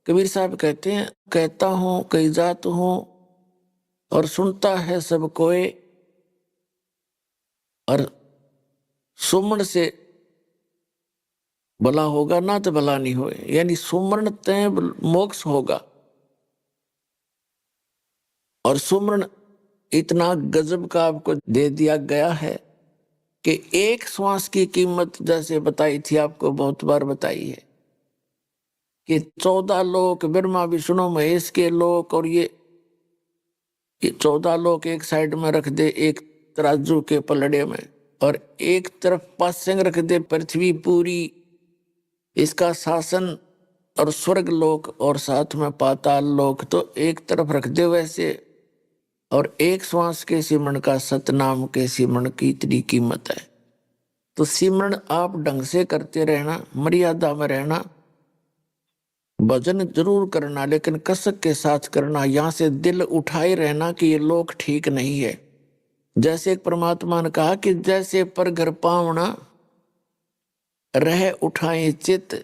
कबीर साहब कहते हैं, कहता हूँ कई जात हूँ और सुनता है सब कोई, और सुमन से भला होगा ना तो भला नहीं होए, यानी सुमरण तय मोक्ष होगा। और सुमरण इतना गजब का आपको दे दिया गया है कि एक श्वास की कीमत जैसे बताई थी, आपको बहुत बार बताई है कि 14 लोक ब्रह्मा विष्णु महेश के लोक, और ये 14 लोक एक साइड में रख दे एक तराजू के पलड़े में, और एक तरफ पासंग रख दे पृथ्वी पूरी, इसका शासन, और स्वर्ग लोक और साथ में पाताल लोक तो एक तरफ रख दे वैसे। और एक श्वास के सिमरण का सतनाम के सिमरण की इतनी कीमत है। तो सिमरण आप ढंग से करते रहना, मर्यादा में रहना, भजन जरूर करना लेकिन कसक के साथ करना। यहाँ से दिल उठाए रहना कि ये लोक ठीक नहीं है। जैसे एक परमात्मा ने कहा कि जैसे पर घर पावना रह उठाए चित,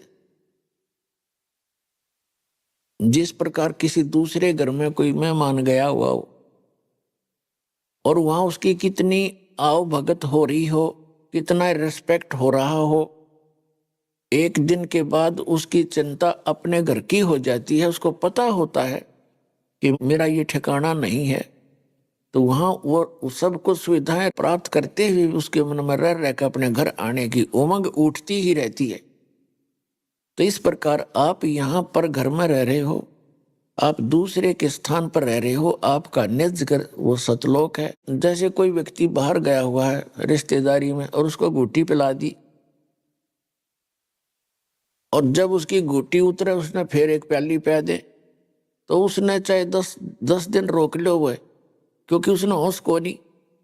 जिस प्रकार किसी दूसरे घर में कोई मेहमान गया हुआ हो और वहां उसकी कितनी आओ भगत हो रही हो, कितना रिस्पेक्ट हो रहा हो, एक दिन के बाद उसकी चिंता अपने घर की हो जाती है। उसको पता होता है कि मेरा ये ठिकाना नहीं है, तो वहां वो सब कुछ सुविधाएं प्राप्त करते हुए उसके मन में रह रहकर अपने घर आने की उमंग उठती ही रहती है। तो इस प्रकार आप यहाँ पर घर में रह रहे हो, आप दूसरे के स्थान पर रह रहे हो, आपका निज घर वो सतलोक है। जैसे कोई व्यक्ति बाहर गया हुआ है रिश्तेदारी में और उसको घूटी पिला दी, और जब उसकी घूटी उतरे उसने फिर एक प्याली पिला दे, तो उसने चाहे 10 दिन रोक लो हुए, क्योंकि उसने होश को नहीं,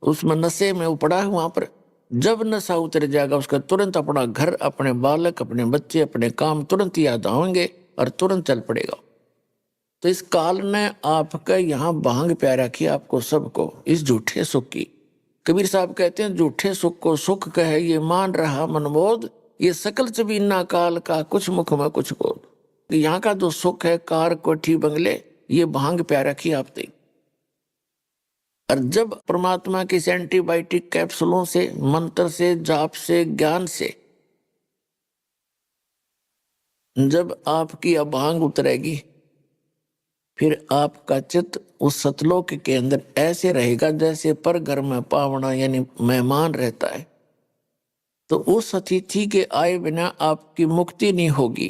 उसमें नशे में वो पड़ा है वहां पर। जब नशा उतर जाएगा उसका तुरंत अपना घर, अपने बालक, अपने बच्चे, अपने काम तुरंत याद आएंगे और तुरंत चल पड़ेगा। तो इस काल ने आपका यहाँ भांग प्या रखी आपको सबको इस झूठे सुख की। कबीर साहब कहते हैं झूठे सुख को सुख कहे ये मान रहा मनबोध, ये सकल चबीना काल का कुछ मुख में कुछ बोध। यहाँ का जो सुख है कार कोठी बंगले, ये भांग प्या रखी आपने। और जब परमात्मा की एंटीबायोटिक कैप्सूलों से, मंत्र से, जाप से, ज्ञान से जब आपकी अभांग उतरेगी, फिर आपका चित्त उस सतलोक के अंदर ऐसे रहेगा जैसे पर घर में पावना यानी मेहमान रहता है। तो उस अतिथि के आए बिना आपकी मुक्ति नहीं होगी।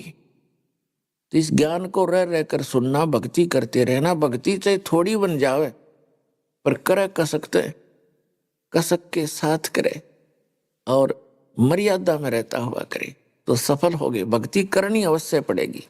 तो इस ज्ञान को रह रहकर सुनना, भक्ति करते रहना। भक्ति चाहे थोड़ी बन जावे पर करे कसक के साथ करे और मर्यादा में रहता हुआ करे तो सफल होगे। भक्ति करनी अवश्य पड़ेगी।